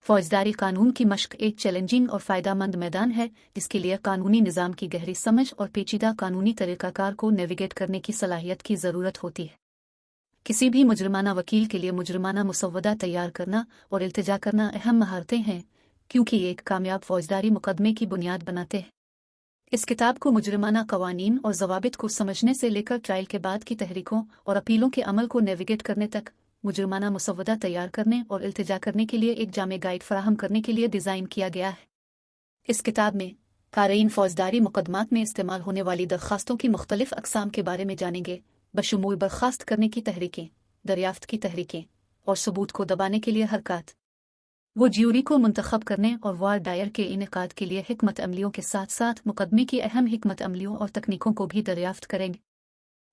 फौजदारी कानून की मश्क एक चैलेंजिंग और फ़ायदेमंद मैदान है जिसके लिए कानूनी निज़ाम की गहरी समझ और पेचीदा कानूनी तरीक़ाकार को नेविगेट करने की सलाहियत की ज़रूरत होती है। किसी भी मुजरमाना वकील के लिए मुजरमाना मुसव्वदा तैयार करना और इल्तिजा करना अहम महारतें हैं, क्योंकि ये एक कामयाब फौजदारी मुकदमे की बुनियाद बनाते हैं। इस किताब को मुजरमाना कवानीन और ज़वाबित को समझने से लेकर ट्रायल के बाद की तहरीकों और अपीलों के अमल को नेविगेट करने तक मुजरमाना मुसव्वदा तैयार करने और इल्तिजा करने के लिए एक जामे गाइड फराहम करने के लिए डिज़ाइन किया गया है। इस किताब में क़ारीन फ़ौजदारी मुकदमात में इस्तेमाल होने वाली दरख्वास्तों की मुख्तलिफ अक़साम के बारे में जानेंगे, बशमूल बर्खास्त करने की तहरीकें, दरियाफ्त की तहरीकें और सबूत को दबाने के लिए हरकत। वो ज्यूरी को मुंतखब करने और वार दायर के इनेकाद के लिए हिकमत अमलियों के साथ साथ मुकदमे की अहम हिकमत अमलियों और तकनीकों को भी दरियाफ्त करेंगे।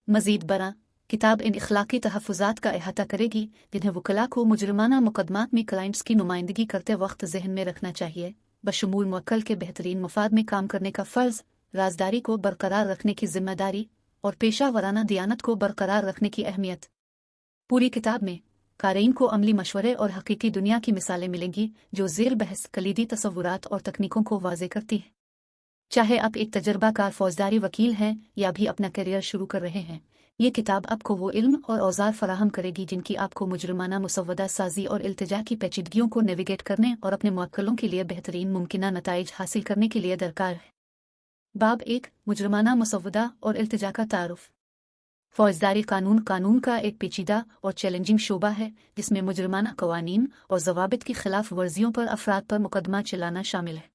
मज़ीद बरा किताब इन इखलाकी तहफ़्फ़ुज़ात का अहाता करेगी जिन्हें वकला को मुजरमाना मुकदमात में क्लाइंट्स की नुमाइंदगी करते वक्त जहन में रखना चाहिए, बशमूल मुवक्किल के बेहतरीन मफाद में काम करने का फ़र्ज़, राजदारी को बरकरार रखने की ज़िम्मेदारी और पेशा वराना दियानत को बरकरार रखने की अहमियत। पूरी किताब में क़ारीन को अमली मशवरे और हकीकी दुनिया की मिसालें मिलेंगी जो ज़ेर बहस कलीदी तसव्वुरात और तकनीकों को वाज़े करती हैं। चाहे आप एक तजर्बाकार फ़ौजदारी वकील हैं या भी अपना करियर शुरू कर रहे हैं, ये किताब आपको वो इल्म और औज़ार फराहम करेगी जिनकी आपको मुजरमाना मुसव्वदा साज़ी और इल्तिजा की पेचीदगियों को नेविगेट करने और अपने मुवक्किलों के लिए बेहतरीन मुमकिना नताइज हासिल करने के लिए दरकार है। बाब 1 मुजरमाना मुसव्वदा और इल्तिजा का तारुफ़। फ़ौजदारी कानून कानून का एक पेचीदा और चैलेंजिंग शोबा है जिसमें मुजरमाना कवानीन और ज़वाबित की खिलाफ वर्जियों पर अफराद पर मुकदमा चलाना शामिल है।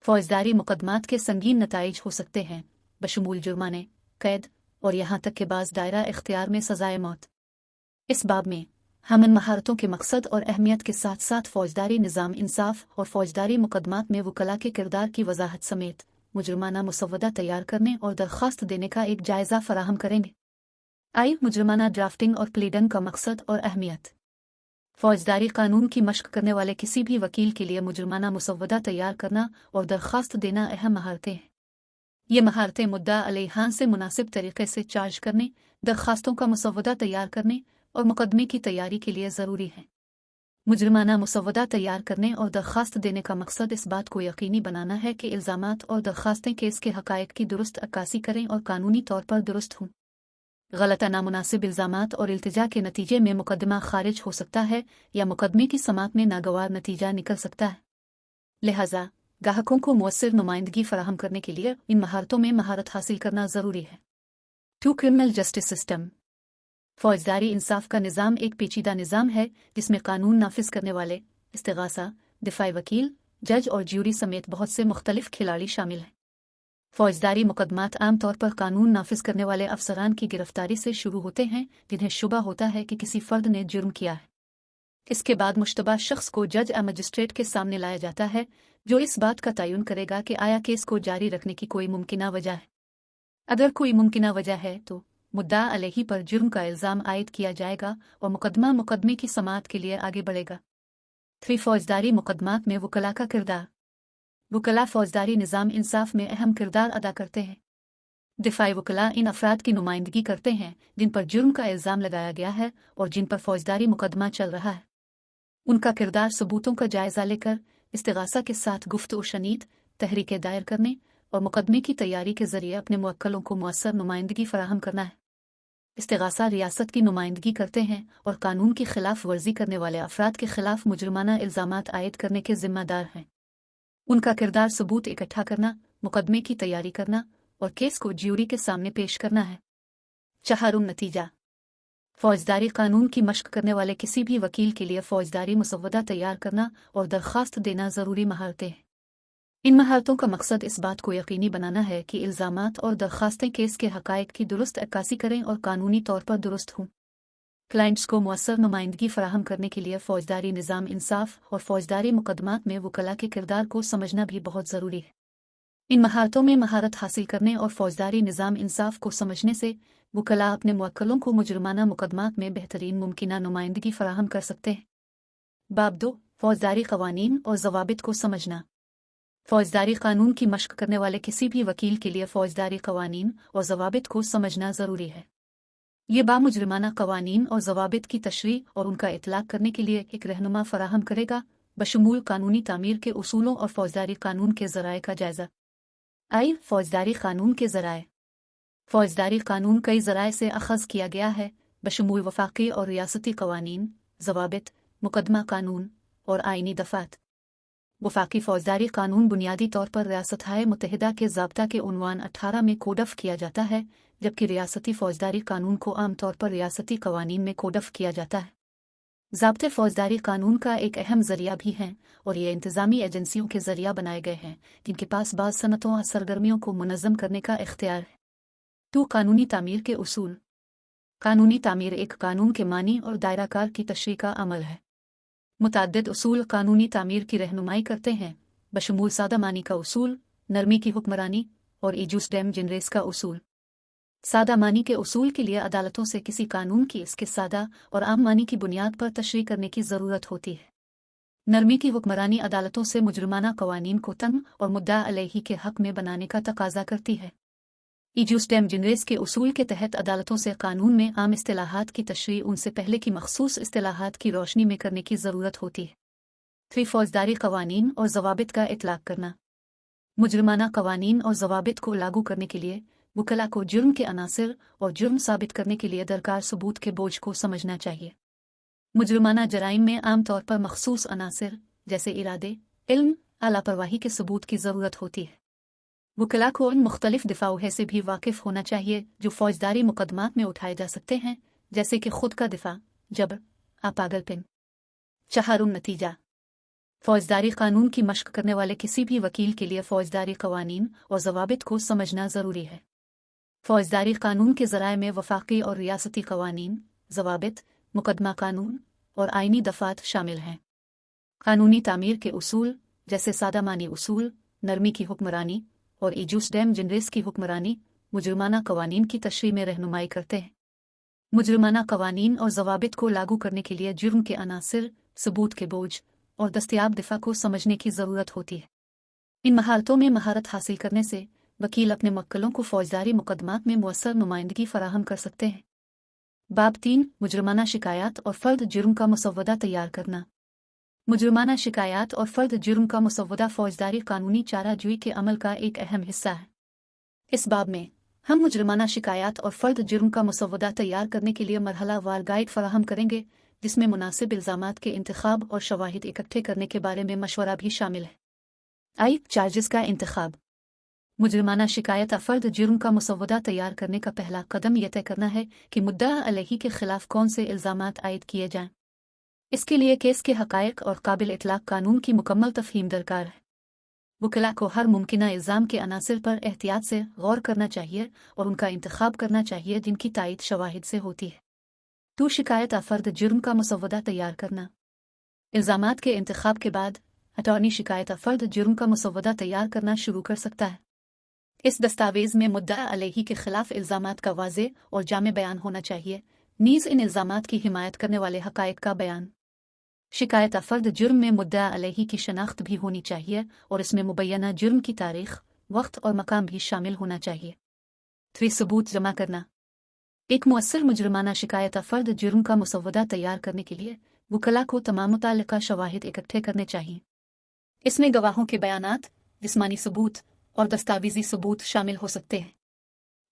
फ़ौजदारी मुकदमात के संगीन नताइज हो सकते हैं, बशमूल जुर्माने, कैद और यहाँ तक के बाज़ दायरा इख्तियार में सज़ाए मौत। इस बाब में हम इन महारतों के मकसद और अहमियत के साथ साथ फ़ौजदारी निज़ाम इंसाफ और फ़ौजदारी मुकदमात में वकला के किरदार की वजाहत समेत मुजरमाना मुसव्वदा तैयार करने और दरख्वास्त देने का एक जायज़ा फराहम करेंगे। आइए मुजरमाना ड्राफ्टिंग और प्लीडिंग का मकसद और अहमियत। फ़ौजदारी कानून की मश्क करने वाले किसी भी वकील के लिए मुजरमाना मुसव्वदा तैयार करना और दरख्वास्त देना अहम महारतें हैं। ये महारतें मुद्दा अलैहान से मुनासिब तरीके से चार्ज करने, दरख्वास्तों का मुसव्वदा तैयार करने और मुकदमे की तैयारी के लिए ज़रूरी है। मुजरमाना मुसव्वदा तैयार करने और दरख्वास्त देने का मकसद इस बात को यकीनी बनाना है कि इल्ज़ामात और दरख्वास्तें केस के हक़ाइक़ की दुरुस्त अक्कासी करें और कानूनी तौर पर दुरुस्त हों। गलत नामुनासिब इल्ज़ामात और इल्तिजा के नतीजे में मुकदमा खारिज हो सकता है या मुकदमे की समाअत में नागवार नतीजा निकल सकता है। लिहाजा गाहकों को मुअस्सिर नुमाइंदगी फराहम करने के लिए इन महारतों में महारत हासिल करना ज़रूरी है। 2 क्रिमिनल जस्टिस सिस्टम। फ़ौजदारी इंसाफ का निज़ाम एक पेचीदा निज़ाम है जिसमें कानून नाफिज करने वाले, इस्तिगासा, दिफाई वकील, जज और ज्यूरी समेत बहुत से मुख्तलिफ खिलाड़ी शामिल हैं। फ़ौजदारी मुकदमात आमतौर पर कानून नाफिज करने वाले अफसरान की गिरफ्तारी से शुरू होते हैं जिन्हें शुबा होता है कि किसी फ़र्द ने जुर्म किया है। इसके बाद मुश्तबा शख्स को जज या मजिस्ट्रेट के सामने लाया जाता है जो इस बात का तयन करेगा कि आया केस को जारी रखने की कोई मुमकिना वजह है। अगर कोई मुमकिना वजह है तो मुद्दा अलैहि पर जुर्म का इल्ज़ाम आयद किया जाएगा और मुकदमे की समाअत के लिए आगे बढ़ेगा। 3 फ़ौजदारी मुकदमात में वकला का किरदार। वकला फ़ौजदारी निज़ाम इंसाफ में अहम किरदार अदा करते हैं। दिफाई वकला इन अफराद की नुमाइंदगी करते हैं जिन पर जुर्म का इल्ज़ाम लगाया गया है और जिन पर फ़ौजदारी मुकदमा चल रहा है। उनका किरदार सबूतों का जायज़ा लेकर इस्तिगासा के साथ गुफ्तगू शनीद, तहरीकें दायर करने और मुकदमे की तैयारी के ज़रिए अपने मुवक्किलों को मुअस्सर नुमाइंदगी फराहम करना है। इस्तिगासा रियासत की नुमाइंदगी करते हैं और कानून की खिलाफ वर्जी करने वाले अफराद के खिलाफ मुजरमाना इल्ज़ामात आयद करने के ज़िम्मेदार हैं। उनका किरदार सबूत इकट्ठा करना, मुकदमे की तैयारी करना और केस को ज्यूरी के सामने पेश करना है। 4 नतीजा। फ़ौजदारी कानून की मश्क करने वाले किसी भी वकील के लिए फ़ौजदारी मुसव्वदा तैयार करना और दरख्वास्त देना ज़रूरी महारतें हैं। इन महारतों का मकसद इस बात को यकीनी बनाना है कि इल्ज़ामात और दरख्वास्तें केस के हक़ाइक़ की दुरुस्त अक्कासी करें और कानूनी तौर पर दुरुस्त हों। क्लाइंट्स को मुअस्सर नुमाइंदगी फराहम करने के लिए फ़ौजदारी निज़ाम इंसाफ और फ़ौजदारी मुकदमात में वकला के किरदार को समझना भी बहुत ज़रूरी है। इन महारतों में महारत हासिल करने और फ़ौजदारी निज़ाम इंसाफ को समझने से वकला अपने मुवक्किलों को मुजरमाना मुकदमात में बेहतरीन मुमकिना नुमाइंदगी फराहम कर सकते हैं। बाब 2 फ़ौजदारी क़वानीन और ज़वाबित को समझना। फ़ौजदारी कानून की मश्क करने वाले किसी भी वकील के लिए फ़ौजदारी क़वानीन और ज़वाबित को समझना ज़रूरी है। ये बामुजरमाना क़वानीन और ज़वाबित की तशरीह और उनका इतलाक़ करने के लिए एक रहनुमा फराहम करेगा, बशमूल कानूनी तामीर के उसूलों और फौजदारी कानून के ज़राए का जायज़ा। आई फौजदारी कानून के ज़राए। फौजदारी कानून कई ज़राए से अखज़ किया गया है, बशमूल वफ़ाक़ी और रियासती क़वानीन, ज़वाबित, मुकदमा कानून और आइनी दफ़ात। वफ़ाक़ी फ़ौजदारी कानून बुनियादी तौर पर रियासत-ए मुत्तहिदा के ज़ाब्ता के उन्वान 18 में कोडफ़ किया जाता है, जबकि रियासती फ़ौजदारी कानून को आम तौर पर रियासती क़वानीन में कोडफ़ किया जाता है। ज़ाब्ते फ़ौजदारी कानून का एक अहम ज़रिया भी हैं और ये इंतज़ामी एजेंसियों के ज़रिया बनाए गए हैं, जिनके पास बाज़ सनतों और सरगर्मियों को मुनज़्ज़म करने का इख्तियार है। तो कानूनी तामीर के उसूल। कानूनी तामीर एक कानून के मानी और दायराकार की तशरीह का अमल है। मुतअद्दिद उसूल कानूनी तामीर की रहनुमाई करते हैं, बशमूल सादा मानी का उसूल, नरमी की हुक्मरानी और इजूस डेम जिनरेस का उसूल। सादा मानी के उसूल के लिए अदालतों से किसी कानून की इसके सादा और आम मानी की बुनियाद पर तशरीह करने की ज़रूरत होती है। नरमी की हुक्मरानी अदालतों से मुजरमाना क़वानीन को तंग और मुद्दा अलैही के हक़ में बनाने का तकाज़ा करती है। इजूस डेम जिनरेस के उसूल के तहत अदालतों से कानून में आम इस्तिलाहात की तशरीह उनसे पहले की मखसूस इस्तिलाहात की रोशनी में करने की ज़रूरत होती है। 3 फौजदारी क़वानीन और ज़वाबित का इतलाक़ करना। मुजरमाना क़वानीन और ज़वाबित को लागू करने के लिए वकला को जुर्म के अनासिर और जुर्म साबित करने के लिए दरकार सबूत के बोझ को समझना चाहिए। मुजरमाना जराइम में आम तौर पर मखसूस अनासिर जैसे इरादे, इल्म, लापरवाही के सबूत की ज़रूरत होती है। वकला को उन मुख्तलिफ दिफाओं से भी वाकिफ़ होना चाहिए जो फ़ौजदारी मुकदमात में उठाए जा सकते हैं, जैसे कि खुद का दिफा, जबर, पागलपन। चहारुम नतीजा। फ़ौजदारी कानून की मश्क करने वाले किसी भी वकील के लिए फ़ौजदारी क़वानीन और ज़वाबित को समझना ज़रूरी है। फ़ौजदारी कानून के ज़राए में वफ़ाक़ी और रियासती क़वानीन, ज़वाबित, मुकदमा कानून और आइनी दफ़ात शामिल हैं। कानूनी तामीर के उसूल जैसे सादा मानी उसूल, नरमी की हुक्मरानी और इजूस डेम जिनरेस की हुक्मरानी मुजरमाना क़वानीन की तशरीह में रहनुमाई करते हैं। मुजरमाना क़वानीन और ज़वाबित को लागू करने के लिए जुर्म के अनासिर, सबूत के बोझ और दस्तयाब दिफा को समझने की ज़रूरत होती है। इन महारतों में महारत हासिल करने से वकील अपने मुवक्किलों को फ़ौजदारी मुकदमात में मुअस्सर नुमाइंदगी फ़राहम कर सकते हैं। बाब 3 मुजरमाना शिकायत और फ़र्द जुर्म का मुसव्वदा तैयार करना। मुजरमाना शिकायत और फ़र्द जुर्म का मुसव्वदा फ़ौजदारी कानूनी चाराजोई के अमल का एक अहम हिस्सा है। इस बाब में हम मुजरमाना शिकायत और फ़र्द जुर्म का मुसव्वदा तैयार करने के लिए मरहला वार गाइड फ़राहम करेंगे, जिसमें मुनासिब इल्ज़ामात के इंतखाब और शवाहिद इकट्ठे करने के बारे में मशवरा भी शामिल है। आई चार्जेस का इंतखाब। मुजरमाना शिकायत फ़र्द जुर्म का मुसव्वदा तैयार करने का पहला कदम यह तय करना है कि मुद्दा अलैही के ख़िलाफ़ कौन से इल्ज़ामात आयद किए जाएं। इसके लिए केस के हक़ाइक़ और काबिल इतलाक़ कानून की मुकम्मल तफ़हीम दरकार है। वकला को हर मुमकिना इल्ज़ाम के अनासिर पर एहतियात से गौर करना चाहिए और उनका इंतखाब करना चाहिए जिनकी तायीद शवाहिद से होती है। तो शिकायत फ़र्द जुर्म का मुसव्वदा तैयार करना। इल्ज़ामात के इंतखाब के बाद अटॉर्नी शिकायत फ़र्द जुर्म का मुसव्वदा तैयार करना शुरू कर सकता है। इस दस्तावेज़ में मुद्दा अलैही के ख़िलाफ़ इल्ज़ामात का वाज़ेह और जामे बयान होना चाहिए, नीज़ इन इल्ज़ामात की हिमायत करने वाले हक़ाइक़ का बयान। शिकायत फ़र्द जुर्म में मुद्दा अलैही की शनाख्त भी होनी चाहिए और इसमें मुबय्यना जुर्म की तारीख़, वक्त और मकाम भी शामिल होना चाहिए। 3 सबूत जमा करना। एक मुअस्सर मुजरमाना शिकायत फ़र्द जुर्म का मुसव्वदा तैयार करने के लिए वकला को तमाम मुताल्लिक़ा शवाहिद इकट्ठे करने चाहिए। इसमें गवाहों के बयानात, जिस्मानी सबूत और दस्तावेज़ी सबूत शामिल हो सकते हैं।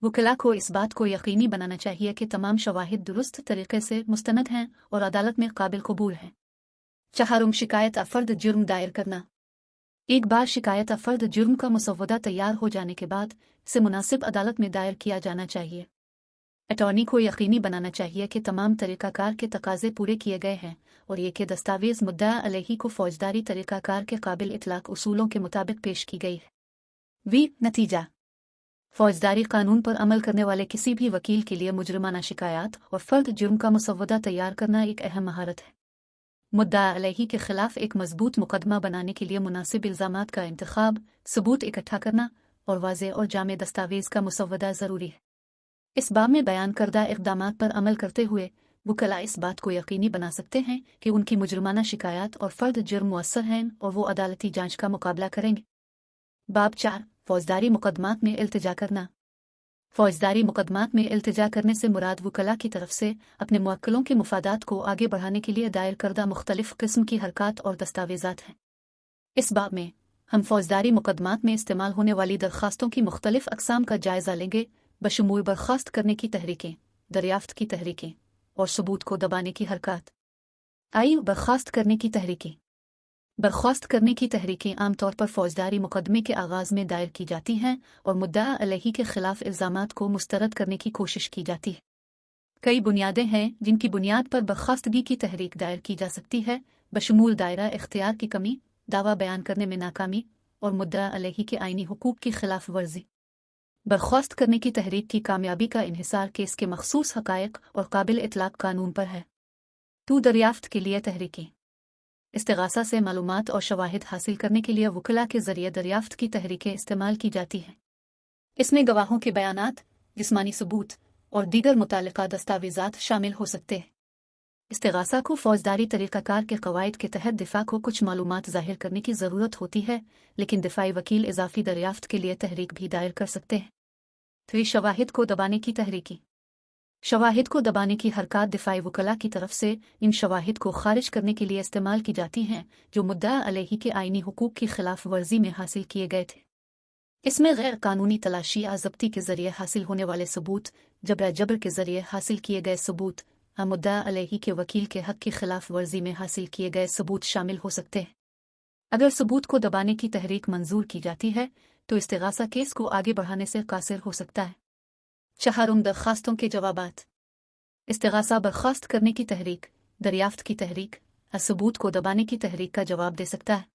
वकला को इस बात को यकीनी बनाना चाहिए कि तमाम शवाहिद दुरुस्त तरीक़े से मुस्तनद हैं और अदालत में काबिल कबूल हैं। चहारुम शिकायत फ़र्द जुर्म दायर करना। एक बार शिकायत फ़र्द जुर्म का मुसव्वदा तैयार हो जाने के बाद इसे मुनासिब अदालत में दायर किया जाना चाहिए। अटॉर्नी को यकीनी बनाना चाहिए कि तमाम तरीक़ाकार के तकाज़े पूरे किए गए हैं और ये कि दस्तावेज़ मुद्दा अलैही को फ़ौजदारी तरीक़ाकार के काबिल इतलाक़ उसूलों के मुताबिक पेश की गई है। नतीजा। फ़ौजदारी कानून पर अमल करने वाले किसी भी वकील के लिए मुजरमाना शिकायत और फ़र्द जुर्म का मुसव्वदा तैयार करना एक अहम महारत है। मुद्दा अलैही के ख़िलाफ़ एक मज़बूत मुकदमा बनाने के लिए मुनासिब इल्ज़ामात का इंतखाब, सबूत इकट्ठा करना और वाज़ेह और जामे दस्तावेज़ का मुसव्वदा ज़रूरी है। इस बाब में बयान करदा इक़दामात पर अमल करते हुए वकला इस बात को यकीनी बना सकते हैं कि उनकी मुजरमाना शिकायत और फ़र्द जुर्म मुअस्सर हैं और वो अदालती जांच का मुकाबला करेंगे। बाब 4 फ़ौजदारी मुकदमात में इल्तिजा करना। फौजदारी मुकदमात में इल्तिजा करने से मुराद वकला की तरफ से अपने मुवक्किलों के मुफादात को आगे बढ़ाने के लिए दायर करदा मुख्तलिफ किस्म की हरकत और दस्तावेज़ात हैं। इस बाब में हम फौजदारी मुकदमात में इस्तेमाल होने वाली दरख्वास्तों की मुख्तलिफ अक़साम का जायज़ा लेंगे, बशमूल बर्खास्त करने की तहरीकें, दरियाफ्त की तहरीकें और सबूत को दबाने की हरकत। आइए बर्खास्त करने की तहरीकें। बर्खास्त करने की तहरीकें आमतौर पर फौजदारी मुकदमे के आगाज़ में दायर की जाती हैं और मुद्दा अलैहि के खिलाफ इल्ज़ामात को मुस्तरद करने की कोशिश की जाती है। कई बुनियादें हैं जिनकी बुनियाद पर बर्खास्तगी की तहरीक दायर की जा सकती है, बशमूल दायरा इख्तियार की कमी, दावा बयान करने में नाकामी और मुद्दा अलैहि के आईनी हुकूक की खिलाफ वर्जी। बर्खास्त करने की तहरीक की कामयाबी का इन्हिसार केस के मखसूस हक़ाइक़ और काबिल इतलाक़ कानून पर है। तो दरियाफ्त के लिए तहरीकें। इस्तिगासा से मालूमात और शवाहिद हासिल करने के लिए वकला के ज़रिए दरियाफ्त की तहरीकें इस्तेमाल की जाती हैं। इसमें गवाहों के बयानात, जिस्मानी सबूत और दीगर मुताल्लिक़ा दस्तावेज़ात शामिल हो सकते हैं। इस्तिगासा को फौजदारी तरीक़ाकार के क़वाइद के तहत दिफ़ा को कुछ मालूमात ज़ाहिर करने की ज़रूरत होती है, लेकिन दिफ़ाई वकील इजाफ़ी दरियाफ्त के लिए तहरीक भी दायर कर सकते हैं। तो शवाहिद को दबाने की तहरीकी। शवाहिद को दबाने की हरकत दिफ़ाई वकला की तरफ से इन शवाहिद को खारिज करने के लिए इस्तेमाल की जाती हैं जो मुद्दा अलैहि के आईनी हुकूक की खिलाफ वर्जी में हासिल किए गए थे। इसमें गैर कानूनी तलाशी या ज़ब्ती के ज़रिए हासिल होने वाले सबूत, जबर के ज़रिए हासिल किए गए सबूत, मुद्दा अलैहि के वकील के हक़ की खिलाफ वर्जी में हासिल किए गए सबूत शामिल हो सकते हैं। अगर सबूत को दबाने की तहरीक मंजूर की जाती है तो इस्तिगासा केस को आगे बढ़ाने से कासिर हो सकता है। चहारुम दरख्वास्तों के जवाबात। इस्तिगासा बर्खास्त करने की तहरीक, दरियाफ्त की तहरीक, सबूत को दबाने की तहरीक का जवाब दे सकता है।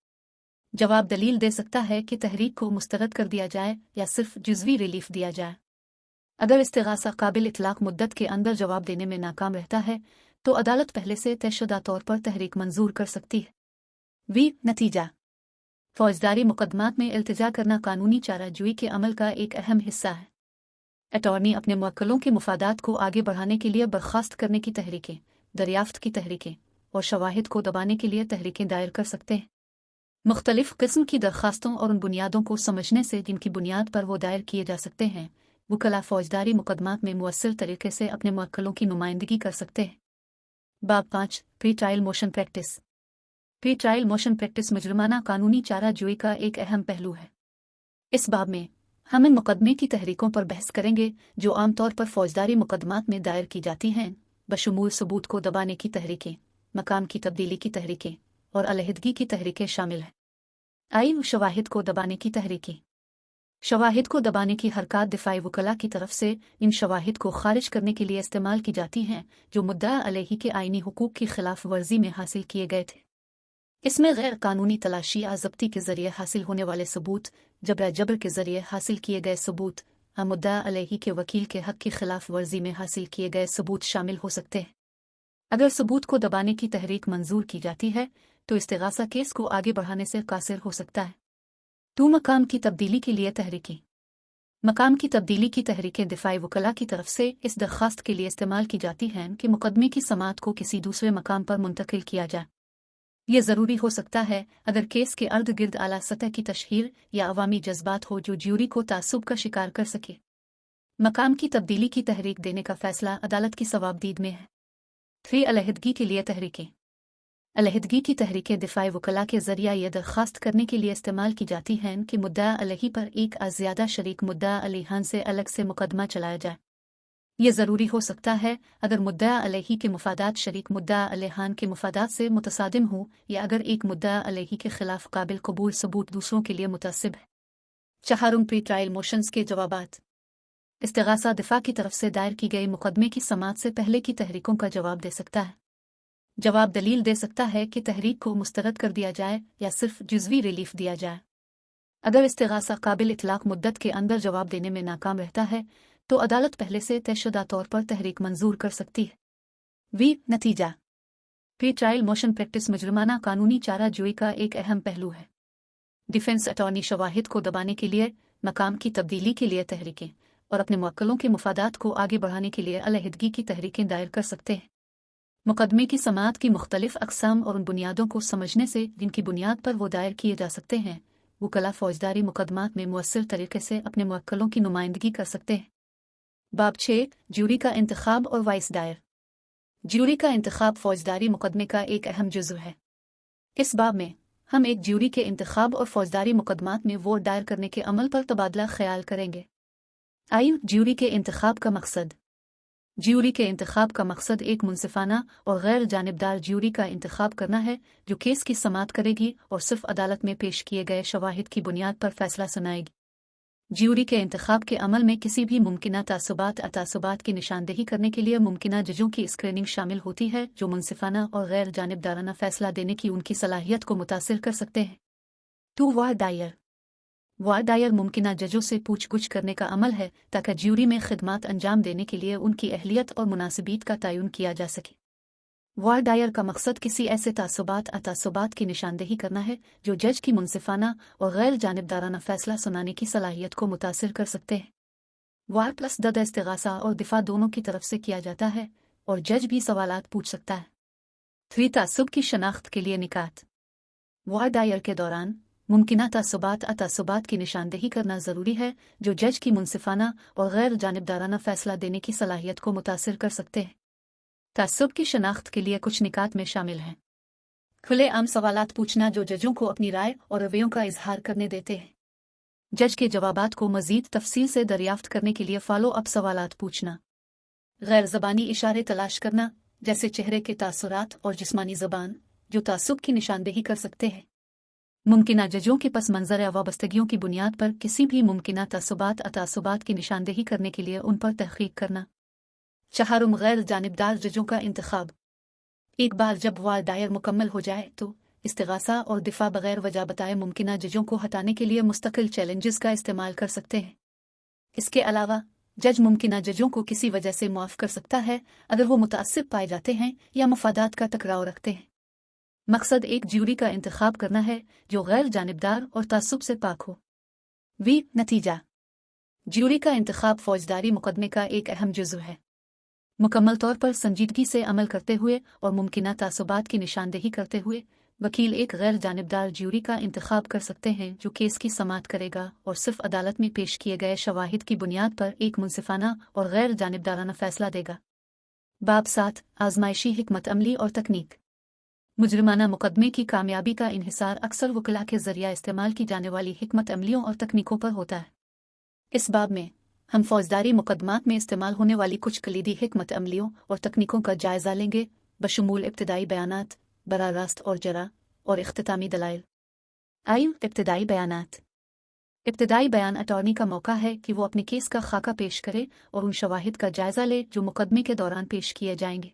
जवाब दलील दे सकता है कि तहरीक को मुस्तरद कर दिया जाए या सिर्फ जुज़वी रिलीफ दिया जाए। अगर इस्तिगासा काबिल इतलाक़ मुद्दत के अंदर जवाब देने में नाकाम रहता है तो अदालत पहले से तयशुदा तौर पर तहरीक मंजूर कर सकती है। नतीजा। फौजदारी मुकदमात में इल्तिजा करना कानूनी चाराजोई के अमल का एक अहम हिस्सा है। अटॉर्नी अपने मुवक्किलों के मुफादात को आगे बढ़ाने के लिए बर्खास्त करने की तहरीकें, दरियाफ्त की तहरीकें और शवाहिद को दबाने के लिए तहरीकें दायर कर सकते हैं। मुख्तलिफ किस्म की दरख्वास्तों और उन बुनियादों को समझने से जिनकी बुनियाद पर वो दायर किए जा सकते हैं, वकला फौजदारी मुकदमात में मुअस्सिर तरीके से अपने मुवक्किलों की नुमाइंदगी कर सकते हैं। बाब 5 pre trial motion practice. Pre trial motion practice मुजरमाना कानूनी चाराजोई का एक अहम पहलू है। इस बाब में हम इन मुकदमे की तहरीकों पर बहस करेंगे जो आमतौर पर फौजदारी मुकदमात में दायर की जाती हैं, बशमूल सबूत को दबाने की तहरीकें, मकाम की तब्दीली की तहरीकें और अलहदगी की तहरीकें शामिल हैं। आइए शवाहिद को दबाने की तहरीकें। शवाहिद को दबाने की हरकत दिफ़ाई वकला की तरफ से इन शवाहिद को खारिज करने के लिए इस्तेमाल की जाती हैं जो मुद्दा अलैहि के आईनी हुकूक की खिलाफ वर्जी में हासिल किए गए थे। इसमें गैर कानूनी तलाशी या ज़ब्ती के ज़रिए हासिल होने वाले सबूत, जबर के ज़रिए हासिल किए गए सबूत, मुद्दा अलैहि के वकील के हक़ की खिलाफ वर्जी में हासिल किए गए सबूत शामिल हो सकते हैं। अगर सबूत को दबाने की तहरीक मंजूर की जाती है तो इस्तिगासा केस को आगे बढ़ाने से कासिर हो सकता है। तो मकाम की तब्दीली के लिए तहरीकें। मकाम की तब्दीली की तहरीकें दिफ़ाई वकला की तरफ से इस दरख्वास्त के लिए इस्तेमाल की जाती हैं कि मुकदमे की समाअत को किसी दूसरे मकाम पर मुंतकिल किया जाए। यह ज़रूरी हो सकता है अगर केस के अर्द गिर्द आला सतह की तशहीर या अवामी जज्बात हो जो ज्यूरी को तासुब का शिकार कर सके। मकाम की तब्दीली की तहरीक देने का फैसला अदालत की सवाबदीद में है। फिर अलहदगी के लिए तहरीकें। अलहदगी की तहरीकें दिफ़ाई वकला के ज़रिए यह दरख्वास्त करने के लिए इस्तेमाल की जाती हैं कि मुद्दा अलैहि पर एक या ज़्यादा शरीक मुद्दा अलैहान से अलग से मुकदमा चलाया जाए। यह ज़रूरी हो सकता है अगर मुद्दा अलैहि के मुफादात शरीक मुद्दा अलैहान के मुफादात से मुतसादिम हो या अगर एक मुद्दा अलैहि के खिलाफ काबिल कबूल सबूत दूसरों के लिए मुतसिब है। चहारुम प्री ट्रायल मोशंस के जवाबात। इस्तिगासा दिफा की तरफ से दायर की गई मुकदमे की समाअत से पहले की तहरीकों का जवाब दे सकता है। जवाब दलील दे सकता है कि तहरीक को मुस्तरद कर दिया जाए या सिर्फ जुज़वी रिलीफ दिया जाए। अगर इस्तिगासा काबिल इतलाक़ मुद्दत के अंदर जवाब देने में नाकाम रहता है तो अदालत पहले से तयशुदा तौर पर तहरीक मंजूर कर सकती है। नतीजा। प्री ट्रायल मोशन प्रैक्टिस मुजरमाना कानूनी चाराजोई का एक अहम पहलू है। डिफेंस अटॉर्नी शवाहिद को दबाने के लिए, मकाम की तब्दीली के लिए तहरीकें और अपने मुवक्किलों के मुफादात को आगे बढ़ाने के लिए अलहदगी की तहरीकें दायर कर सकते हैं। मुकदमे की समाअत की मुख्तलिफ अक़साम और उन बुनियादों को समझने से जिनकी बुनियाद पर वो दायर किए जा सकते हैं, वकला फौजदारी मुकदमात में मुअस्सिर तरीके से अपने मुवक्किलों की नुमाइंदगी कर सकते हैं। बाब 6 ज्यूरी का इंतखाब और वाइस दायर। ज्यूरी का इंतखाब फौजदारी मुकदमे का एक अहम जुज़्व है। इस बाब में हम एक ज्यूरी के इंतखाब और फौजदारी मुकदमात में वोट दायर करने के अमल पर तबादला ख्याल करेंगे। आइए ज्यूरी के इंतखाब का मकसद। ज्यूरी के इंतखाब का मकसद एक मुनसिफाना और गैर जानिबदार ज्यूरी का इंतखाब करना है जो केस की समाअत करेगी और सिर्फ अदालत में पेश किए गए शवाहिद की बुनियाद पर फैसला सुनाएगी। ज्यूरी के इंतखाब के अमल में किसी भी मुमकिना तासुबात की निशानदेही करने के लिए मुमकिना जजों की स्क्रीनिंग शामिल होती है जो मुनसिफाना और गैर जानिबदाराना फैसला देने की उनकी सलाहियत को मुतासिर कर सकते हैं। वार्ड दायर मुमकिना जजों से पूछ-गुछ करने का अमल है ताकि ज्यूरी में खिदमात अंजाम देने के लिए उनकी अहलियत और मुनासिबीत का तयन किया जा सके। वार्ड दायर का मकसद किसी ऐसे तासुबात की निशानदेही करना है जो जज की मुनसिफाना और गैर जानिबदाराना फैसला सुनाने की सलाहियत को मुतासिर कर सकते हैं। वार प्लस दद इस्तिगासा और दिफा दोनों की तरफ से किया जाता है और जज भी सवालात पूछ सकता है। 3 तासुब की शनाख्त के लिए निकात। वार्ड दायर के दौरान मुमकिना तासुबात की निशानदेही करना ज़रूरी है जो जज की मुनसिफाना और गैर जानिबदाराना फैसला देने की सलाहियत को मुतासिर कर सकते हैं। तासुब की शनाख्त के लिए कुछ निकात में शामिल हैं। खुले आम सवालात पूछना जो जजों को अपनी राय और रवैयों का इजहार करने देते हैं। जज के जवाबात को मजीद तफसील से दरियाफ्त करने के लिए फॉलो अप सवालात पूछना। गैर ज़बानी इशारे तलाश करना जैसे चेहरे के तासुरात और जिस्मानी ज़बान जो तासुब की निशानदेही कर सकते हैं। मुमकिना जजों के पस मंजर वाबस्तगियों की बुनियाद पर किसी भी मुमकिना तासुबात की निशानदेही करने के लिए उन पर तहकीक करना। 4 गैर जानिबदार जजों का इंतखाब। एक बार जब वार्ड दायर मुकम्मल हो जाए तो इस्तिगासा और दिफा बगैर वजह बताए मुमकिना जजों को हटाने के लिए मुस्तकिल चैलेंजेस का इस्तेमाल कर सकते हैं। इसके अलावा जज मुमकिना जजों को किसी वजह से मुआफ़ कर सकता है अगर वो मुतासिब पाए जाते हैं या मफादात का टकराव रखते हैं। मकसद एक ज्यूरी का इंतखाब करना है जो गैर जानिबदार और तासुब से पाक हो। नतीजा। ज्यूरी का इंतखाब फौजदारी मुकदमे का एक अहम जुज़्व है। मुकम्मल तौर पर संजीदगी से अमल करते हुए और मुमकिना तासुबात की निशानदेही करते हुए वकील एक गैर जानिबदार ज्यूरी का इंतखाब कर सकते हैं जो केस की समाअत करेगा और सिर्फ अदालत में पेश किए गए शवाहिद की बुनियाद पर एक मुनसिफाना और गैर जानिबदाराना फैसला देगा। बाब 7 आजमाइशी हिकमत अमली और तकनीक। मुजरिमाना मुकदमे की कामयाबी का इन्हिसार अक्सर वकला के जरिया इस्तेमाल की जाने वाली हिकमत अमलियों और तकनीकों पर होता है। इस बाब में हम फौजदारी मुकदमात में इस्तेमाल होने वाली कुछ कलीदी हिकमत अमलियों और तकनीकों का जायजा लेंगे बशमूल इब्तिदाई बयानात, बराह रास्त और जरा और इख्तितामी दलाइल। इब्तिदाई बयानात। इब्तिदाई बयान अटॉर्नी का मौका है कि वो अपने केस का खाका पेश करे और उन शवाहिद का जायजा ले जो मुकदमे के दौरान पेश किए जाएंगे।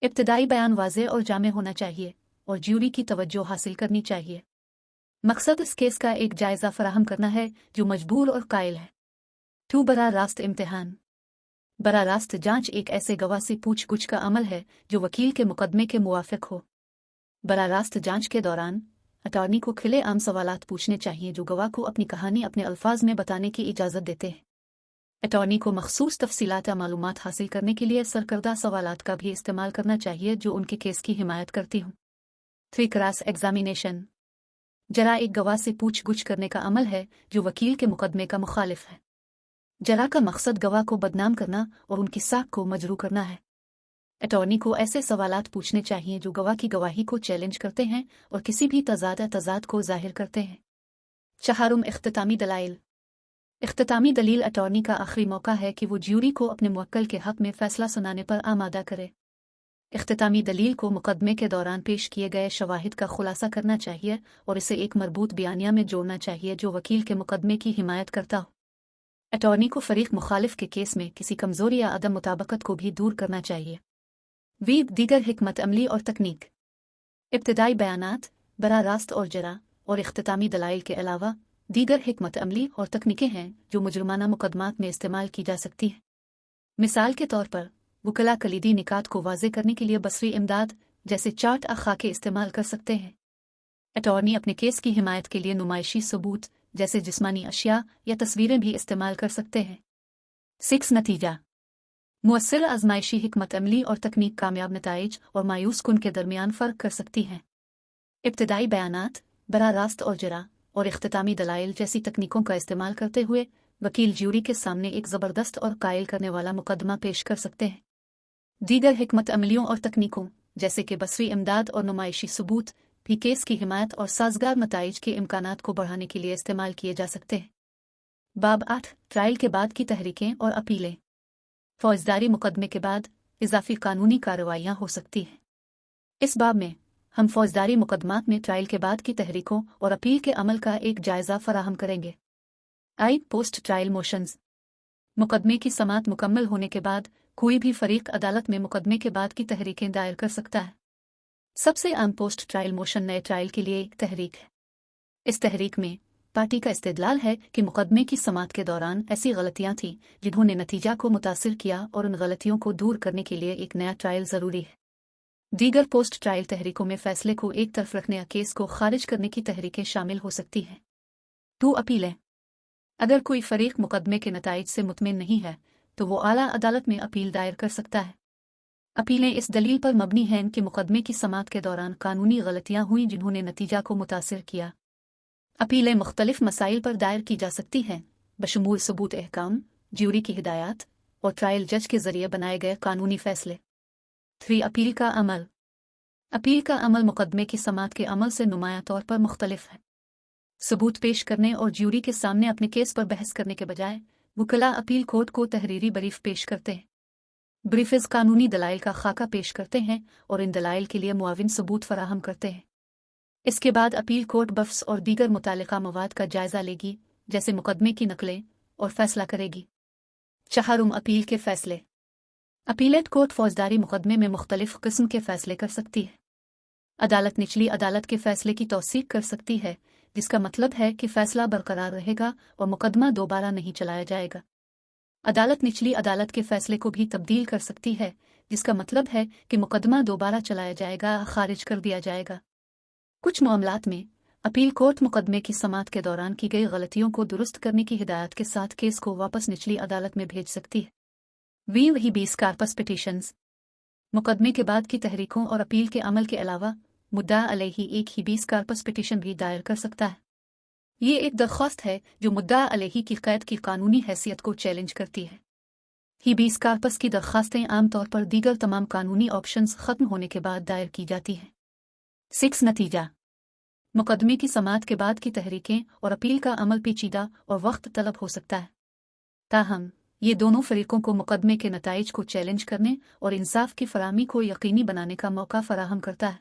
इब्तिदाई बयान वाज़े और जामे होना चाहिए और ज्यूरी की तवज्जो हासिल करनी चाहिए। मकसद इस केस का एक जायजा फराहम करना है जो मजबूर और कायल है। बराह रास्त इम्तिहान। बराह रास्त जांच एक ऐसे गवाह से पूछ-गुछ का अमल है जो वकील के मुकदमे के मुवाफिक हो। बराह रास्त जांच के दौरान अटॉर्नी को खुले आम सवालात पूछने चाहिए जो गवाह को अपनी कहानी अपने अल्फाज में बताने की इजाज़त देते हैं। अटॉर्नी को मखसूस तफसीलात या मालूमात हासिल करने के लिए सरकर्दा सवालात का भी इस्तेमाल करना चाहिए जो उनके केस की हिमायत करती हूँ। 3 क्रॉस एग्जामिनेशन। जरा एक गवाह से पूछ-गुछ करने का अमल है जो वकील के मुकदमे का मुखालिफ है। जरा का मकसद गवाह को बदनाम करना और उनकी साख को मजरू करना है। अटॉर्नी को ऐसे सवालात पूछने चाहिए जो गवाह की गवाही को चैलेंज करते हैं और किसी भी तजाद को जाहिर करते हैं। 4 इख्तितामी दलाइल। इख्तितामी दलील अटॉर्नी का आखिरी मौका है कि वो ज्यूरी को अपने मुवक्किल के हक में फैसला सुनाने पर आमादा करे। इख्तितामी दलील को मुकदमे के दौरान पेश किए गए शवाहिद का खुलासा करना चाहिए और इसे एक मरबूत बयानिया में जोड़ना चाहिए जो वकील के मुकदमे की हिमायत करता हो। अटॉर्नी को फरीक मुखालिफ के केस में किसी कमजोरी या अदम मुताबकत को भी दूर करना चाहिए। दीगर हिकमत अमली और तकनीक। इब्तिदाई बयानात, बराह रास्त और जरा और इख्तितामी दलाइल के अलावा दीगर हिकमत अमली और तकनीकें हैं जो मुजरिमाना मुकदमात में इस्तेमाल की जा सकती हैं। मिसाल के तौर पर वकला कलीदी निकात को वाज़े करने के लिए बसरी इमदाद जैसे चार्ट खाके इस्तेमाल कर सकते हैं। अटॉर्नी अपने केस की हिमायत के लिए नुमाइशी सबूत जैसे जिस्मानी अशिया या तस्वीरें भी इस्तेमाल कर सकते हैं। 6 नतीजा। मुअस्सिर आजमाइशी हिकमत अमली और तकनीक कामयाब नताइज और मायूस कुन के दरमियान फ़र्क कर सकती हैं। इब्तिदाई बयानात, बराह रास्त और जरा और इख्तितामी दलाइल जैसी तकनीकों का इस्तेमाल करते हुए वकील ज्यूरी के सामने एक ज़बरदस्त और कायल करने वाला मुकदमा पेश कर सकते हैं। दीगर हिकमत अमलियों और तकनीकों जैसे कि बसरी इमदाद और नुमाइशी सबूत भी केस की हिमायत और साजगार नताइज के इम्कानात को बढ़ाने के लिए इस्तेमाल किए जा सकते हैं। बाब 8 ट्रायल के बाद की तहरीकें और अपीलें। फौजदारी मुकदमे के बाद इजाफी कानूनी कार्रवाइयाँ हो सकती हैं। इस बाब में हम फौजदारी मुकदमात में ट्रायल के बाद की तहरीकों और अपील के अमल का एक जायज़ा फराहम करेंगे। Post trial motions. मुकदमे की समाअत मुकम्मल होने के बाद कोई भी फरीक अदालत में मुकदमे के बाद की तहरीकें दायर कर सकता है। सबसे आम पोस्ट ट्रायल मोशन नए ट्रायल के लिए एक तहरीक है। इस तहरीक में पार्टी का इस्तेदलाल है कि मुकदमे की समाअत के दौरान ऐसी गलतियां थीं जिन्होंने नतीजा को मुतासिर किया और उन गलतियों को दूर करने के लिए एक नया ट्रायल ज़रूरी है। दीगर पोस्ट ट्रायल तहरीकों में फैसले को एक तरफ रखने या केस को खारिज करने की तहरीकें शामिल हो सकती हैं। 2 अपीलें। अगर कोई फरीक मुकदमे के नताइज से मुतमिन नहीं है तो वो आला अदालत में अपील दायर कर सकता है। अपीलें इस दलील पर मबनी हैं कि मुकदमे की समाअत के दौरान कानूनी गलतियां हुई जिन्होंने नतीजा को मुतासिर किया। अपीलें मुख्तलिफ मसाइल पर दायर की जा सकती हैं, बशमूल सबूत अहकाम, ज्यूरी की हिदायत और ट्रायल जज के जरिए बनाए गए कानूनी फैसले। 3 अपील का अमल। अपील का अमल मुकदमे की समाअत के अमल से नुमायां तौर पर मुख्तलिफ है। सबूत पेश करने और ज्यूरी के सामने अपने केस पर बहस करने के बजाय वकला अपील कोर्ट को तहरीरी ब्रीफ पेश करते हैं। ब्रीफेस कानूनी दलाइल का खाका पेश करते हैं और इन दलाइल के लिए मुआविन सबूत फराहम करते हैं। इसके बाद अपील कोर्ट बफ्स और दीगर मुतालिका मवाद का जायजा लेगी, जैसे मुकदमे की नकलें, और फैसला करेगी। 4 अपील के फैसले। अपीलेट कोर्ट फौजदारी मुकदमे में मुख्तलिफ किस्म के फैसले कर सकती है। अदालत निचली अदालत के फैसले की तौसीक कर सकती है, जिसका मतलब है कि फैसला बरकरार रहेगा और मुकदमा दोबारा नहीं चलाया जाएगा। अदालत निचली अदालत के फैसले को भी तब्दील कर सकती है, जिसका मतलब है कि मुकदमा दोबारा चलाया जाएगा, खारिज कर दिया जाएगा। कुछ मामलात में अपील कोर्ट मुकदमे की समाअत के दौरान की गई गलतियों को दुरुस्त करने की हिदायत के साथ केस को वापस निचली अदालत में भेज सकती है। वही 20 कार्पस पिटीशंस। मुकदमे के बाद की तहरीकों और अपील के अमल के अलावा मुद्दा अलैही एक ही 20 कार्पस पिटीशन भी दायर कर सकता है। ये एक दरख्वास्त है जो मुद्दा अलैही की कैद की कानूनी हैसियत को चैलेंज करती है। ही 20 कार्पस की दरख्वास्तें आमतौर पर दीगर तमाम कानूनी ऑप्शंस खत्म होने के बाद दायर की जाती हैं। 6 नतीजा। मुकदमे की समाअत के बाद की तहरीकें और अपील का अमल पेचीदा और वक्त तलब हो सकता है। ताहम ये दोनों फरीकों को मुकदमे के नताइज को चैलेंज करने और इंसाफ की फराहमी को यकीनी बनाने का मौका फराहम करता है।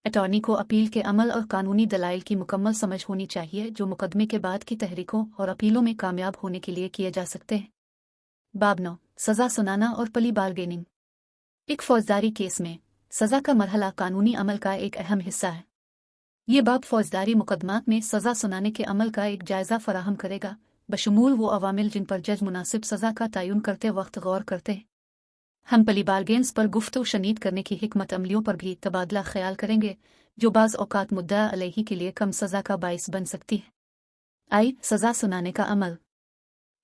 अटॉर्नी को अपील के अमल और कानूनी दलाइल की मुकम्मल समझ होनी चाहिए जो मुकदमे के बाद की तहरीकों और अपीलों में कामयाब होने के लिए किए जा सकते हैं। बाब 9 सज़ा सुनाना और प्ली बार्गेनिंग। एक फौजदारी केस में सज़ा का मरहला कानूनी अमल का एक अहम हिस्सा है। ये बाब फौजदारी मुकदमात में सज़ा सुनाने के अमल का एक जायज़ा फराहम करेगा, बशमूल वो अवामिल जिन पर जज मुनासिब सज़ा का तयन करते वक्त गौर करते हैं। हम प्ली बार्गेन्स पर गुफ्तगू शनीद करने की हिकमत अमलियों पर भी तबादला ख्याल करेंगे, जो बाज़ औकात मुद्दा अलैही के लिए कम सज़ा का बाइस बन सकती है। सज़ा सुनाने का अमल।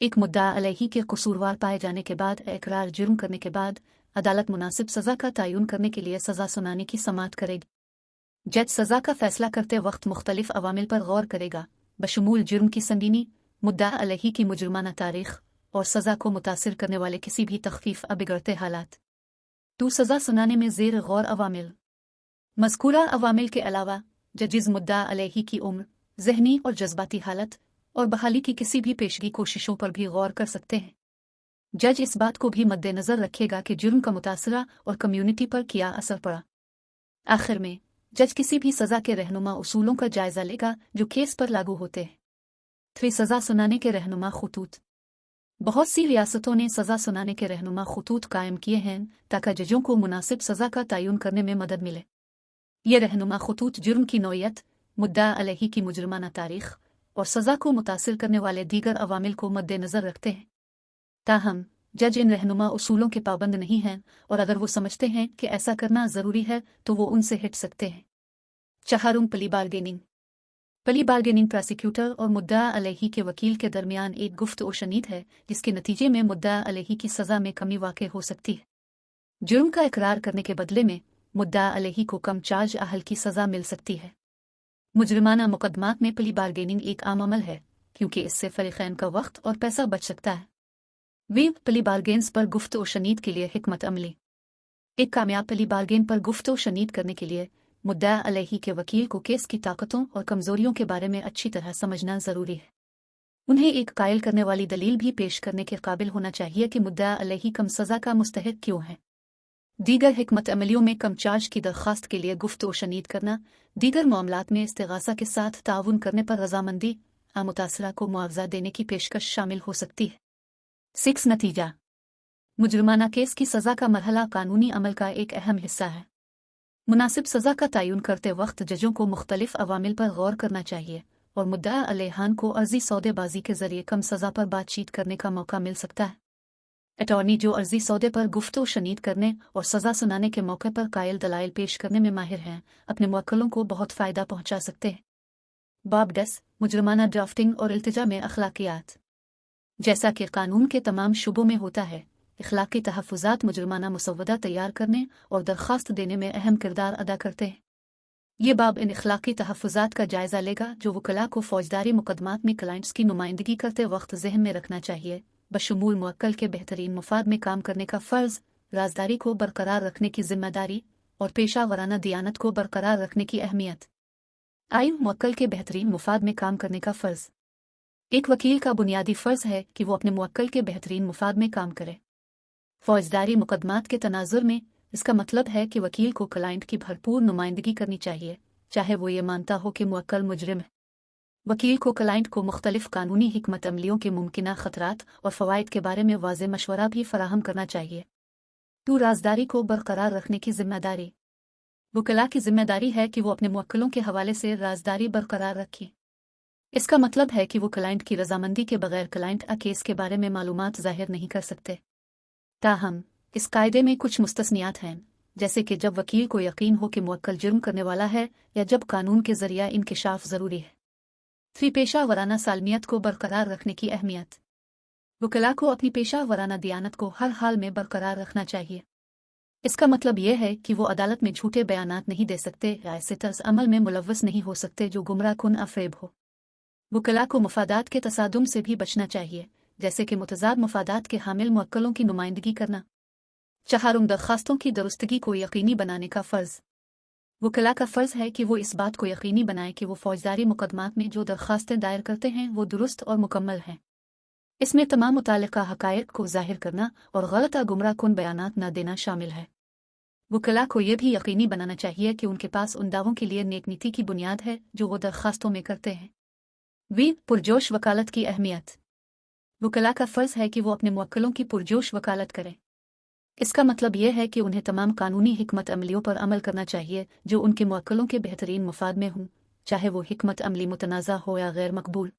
एक मुद्दा अलैही के कसूरवार पाए जाने के बाद इकरार जुर्म करने के बाद अदालत मुनासिब सज़ा का तयन करने के लिए सज़ा सुनाने की समाअत करेगी। जज सज़ा का फैसला करते वक्त मुख्तलिफ अवामिल पर गौर करेगा, बशमूल जुर्म की संगीनी, मुद्दा अलैही की मुजरमाना तारीख और सज़ा को मुतासिर करने वाले किसी भी तखफीफ बिगड़ते हालात। तो सज़ा सुनाने में ज़ेर गौर अवामिल। मज़कूरा अवामिल के अलावा जजिज़ मुद्दा अलैही की उम्र, ज़हनी और जज्बाती हालत और बहाली की किसी भी पेशगी कोशिशों पर भी गौर कर सकते हैं। जज इस बात को भी मद्देनज़र रखेगा कि जुर्म का मुतासरा और कम्यूनिटी पर क्या असर पड़ा। आखिर में जज किसी भी सज़ा के रहनुमा उसूलों का जायज़ा लेगा जो केस पर लागू होते हैं। 3 सज़ा सुनाने के रहनुमा खतूत। बहुत सी रियासतों ने सज़ा सुनाने के रहनुमा खतूत कायम किए हैं ताकि जजों को मुनासिब सज़ा का तयन करने में मदद मिले। ये रहनुमा खतूत जुर्म की नौयत, मुद्दा अलैही की मुजरमाना तारीख और सज़ा को मुतासिर करने वाले दीगर अवामिल को मद्देनज़र रखते हैं। ताहम जज इन रहनुमा उसूलों के पाबंद नहीं हैं और अगर वो समझते हैं कि ऐसा करना ज़रूरी है तो वो उनसे हट सकते हैं। 4 plea bargaining. Plea bargaining prosecutor और मुद्दा अलैही के वकील के दरमियान एक गुफ्तगू शनीद है जिसके नतीजे में मुद्दा अलैही की सज़ा में कमी वाक़ई हो सकती है। जुर्म का इकरार करने के बदले में मुद्दा अलैही को कम चार्ज अहल की सज़ा मिल सकती है। मुजरिमाना मुकदमात में प्ली बार्गेनिंग एक आम अमल है, क्योंकि इससे फरीकैन का वक्त और पैसा बच सकता है। प्ली बार्गेन्स पर गुफ्त और शनीद के लिए हिकमत अमली। एक कामयाब प्ली बार्गेन पर गुफ्त और शनीद करने के लिए मुद्दा अलैही के वकील को केस की ताकतों और कमजोरियों के बारे में अच्छी तरह समझना जरूरी है। उन्हें एक कायल करने वाली दलील भी पेश करने के काबिल होना चाहिए कि मुद्दा अलैही कम सजा का मुस्तहिक क्यों है। दीगर हिकमत अमलियों में कम चार्ज की दरख्वास्त के लिए गुफ्त और शनीद करना, दीगर मामलात में इस्तिगासा के साथ ताउन करने पर रजामंदी, मुतासरा को मुआवजा देने की पेशकश शामिल हो सकती है। 6 नतीजा। मुजरिमाना केस की सज़ा का मरहला कानूनी अमल का एक अहम हिस्सा है। मुनासिब सज़ा का तयन करते वक्त जजों को मुख्तलिफ अवामिल पर गौर करना चाहिए और मुद्दा अलैहान को अर्जी सौदेबाजी के जरिए कम सज़ा पर बातचीत करने का मौका मिल सकता है। अटॉर्नी जो अर्जी सौदे पर गुफ्तो शनीद करने और सज़ा सुनाने के मौके पर कायल दलाइल पेश करने में माहिर हैं, अपने मुवक्किलों को बहुत फ़ायदा पहुंचा सकते हैं। बाब 10 मुजरिमाना ड्राफ्टिंग और इल्तिजा में अखलाकियात। जैसा कि कानून के तमाम शुबों में होता है, इखलाकी तहफ़्फ़ुज़ात मुजरिमाना मुसव्वदा तैयार करने और दरख्वास्त देने में अहम किरदार अदा करते हैं। ये बाब इन इखलाकी तहफ़्फ़ुज़ात का जायज़ा लेगा जो वकला को फ़ौजदारी मुकदमात में क्लाइंट्स की नुमाइंदगी करते वक्त ज़हन में रखना चाहिए, बशमूल मुवक्किल के बेहतरीन मुफाद में काम करने का फ़र्ज़, राजदारी को बरकरार रखने की ज़िम्मेदारी और पेशा वराना दियानत को बरकरार रखने की अहमियत। मुवक्किल के बेहतरीन मुफाद में काम करने का फ़र्ज़। एक वकील का बुनियादी फ़र्ज़ है कि वो अपने मुवक्किल के बेहतरीन मुफाद में काम करे। फ़ौजदारी मुकदमात के तनाजुर में इसका मतलब है कि वकील को क्लाइंट की भरपूर नुमाइंदगी करनी चाहिए, चाहे वो ये मानता हो कि मुवक्किल मुजरिम है। वकील को क्लाइंट को मुख्तलिफ कानूनी हिकमत अमलियों के मुमकिना ख़तरात और फ़वाइद के बारे में वाज़ेह मशवरा भी फ़राहम करना चाहिए। राजदारी को बरकरार रखने की ज़िम्मेदारी। वकला की ज़िम्मेदारी है कि वो अपने मुवक्किलों के हवाले से राजदारी बरकरार रखें। इसका मतलब है कि वो क्लाइंट की रजामंदी के बगैर क्लाइंट केस के बारे में मालूमात ज़ाहिर नहीं कर सकते। ताहम इस कायदे में कुछ मुस्तस्नियात हैं, जैसे कि जब वकील को यकीन हो कि मुवक्किल जुर्म करने वाला है या जब कानून के ज़रिया इंकिशाफ ज़रूरी है। पेशा वराना सालमियत को बरकरार रखने की अहमियत। वकला को अपनी पेशा वराना दियानत को हर हाल में बरकरार रखना चाहिए। इसका मतलब यह है कि वो अदालत में झूठे बयानात नहीं दे सकते या ऐसे तर्ज अमल में मुलव्वस नहीं हो सकते जो गुमराह कुन अफरेब हो। वकला को मफादात के तसादुम से भी बचना चाहिए, जैसे कि मुतज़ाद मफादात के हामिल मुवक्किलों की नुमाइंदगी करना। दरख्वास्तों की दुरुस्तगी को यकीनी बनाने का फ़र्ज़। वकला का फ़र्ज़ है कि वो इस बात को यकीनी बनाए कि वो फ़ौजदारी मुकदमात में जो दरख्वास्तें दायर करते हैं वो दुरुस्त और मुकम्मल हैं। इसमें तमाम मुतालिका हक़ाइक़ को ज़ाहिर करना और गलत गुमराह कुन बयानात न देना शामिल है। वकला को यह भी यकीनी बनाना चाहिए कि उनके पास उन दावों के लिए नेक नीति की बुनियाद है जो वो दरख्वास्तों में करते हैं। पुरजोश वकालत की अहमियत। वकला का फ़र्ज़ है कि वो अपने मुवक्किलों की पुरजोश वकालत करें। इसका मतलब यह है कि उन्हें तमाम कानूनी हिकमत अमलियों पर अमल करना चाहिए जो उनके मुवक्किलों के बेहतरीन मुफाद में हों, चाहे वो हिकमत अमली मुतनाज़ा हो या गैर मकबूल।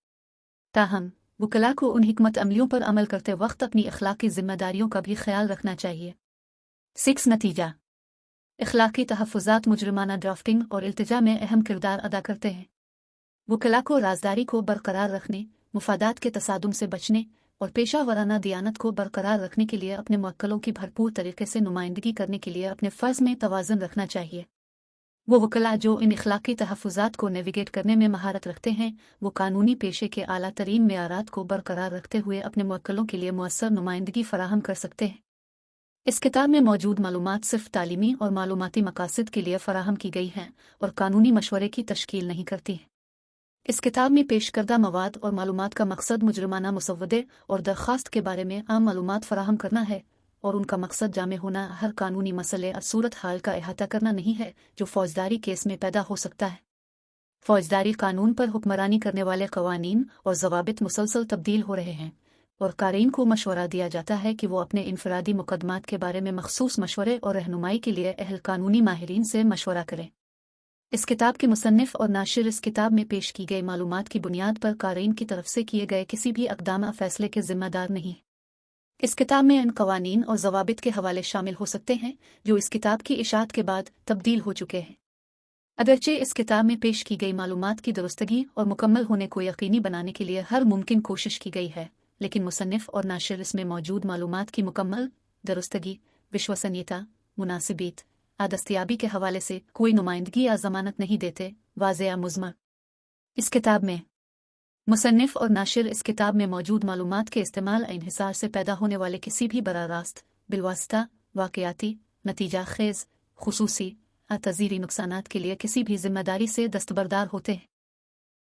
ताहम वकला को उन हिकमत अमलियों पर अमल करते वक्त अपनी अखलाकी ज़िम्मेदारियों का भी ख्याल रखना चाहिए। 6 नतीजा। इखलाकी तहफ़्फ़ुज़ात मुजरिमाना ड्राफ्टिंग और इल्तिजा में अहम किरदार अदा करते हैं। वकला को राजदारी को बरकरार रखने, मुफादात के तसादुम से बचने और पेशा वराना दियानत को बरकरार रखने के लिए अपने मुवक्किलों की भरपूर तरीके से नुमाइंदगी करने के लिए अपने फ़र्ज़ में तवाज़ुन रखना चाहिए। वो वकला जो इन इखलाकी तहफ़्फ़ुज़ात को नेविगेट करने में महारत रखते हैं, वो कानूनी पेशे के आला तरीन मेयारात को बरकरार रखते हुए अपने मुवक्किलों के लिए मुअस्सर नुमाइंदगी फ़राहम कर सकते हैं। इस किताब में मौजूद मालूमात सिर्फ तालीमी और मालूमाती मकासद के लिए फ़राहम की गई हैं और कानूनी मशवरे की तश्कील नहीं करती है। इस किताब में पेश करदा मवाद और मालूमात का मकसद मुजरिमाना मुसव्वदे और दरख्वास्त के बारे में आम मालूमात फ़राहम करना है और उनका मकसद जामे होना हर कानूनी मसले और सूरत हाल का अहाता करना नहीं है जो फ़ौजदारी केस में पैदा हो सकता है। फ़ौजदारी कानून पर हुक्मरानी करने वाले कवानीन और ज़वाबित मुसलसल तब्दील हो रहे हैं और कारीन को मशवरा दिया जाता है कि वो अपने इनफरादी मुकदमात के बारे में मखसूस मशवरे और रहनुमाई के लिए अहल कानूनी माहिरीन से मशवरा करें। इस किताब के मुसन्निफ़ और नाशिर इस किताब में पेश की गई मालूमात की बुनियाद पर कारीन की तरफ से किए गए किसी भी अक़दाम फ़ैसले के ज़िम्मेदार नहीं। इस किताब में इन कवानीन और ज़वाबित के हवाले शामिल हो सकते हैं जो इस किताब की इशाअत के बाद तब्दील हो चुके हैं। अगरचे इस किताब में पेश की गई मालूमात की दुरुस्तगी और मुकम्मल होने को यकीनी बनाने के लिए हर मुमकिन कोशिश की गई है, लेकिन मुसन्निफ़ और नाशिर इसमें मौजूद मालूमात की मुकम्मल दुरुस्तगी, विश्वसनीयता, मुनासिबियत, दस्तयाबी के हवाले से कोई नुमाइंदगी या ज़मानत नहीं देते। वाज़ेह मुज़मर। इस किताब में मुसन्निफ और नाशिर इस किताब में मौजूद मालूमात के इस्तेमाल इंहिसार से पैदा होने वाले किसी भी बराह रास्त बिलवास्ता वाक़याती नतीजा खेज़ खुसूसी तज़ीरी नुकसानात के लिए किसी भी जिम्मेदारी से दस्तबरदार होते हैं।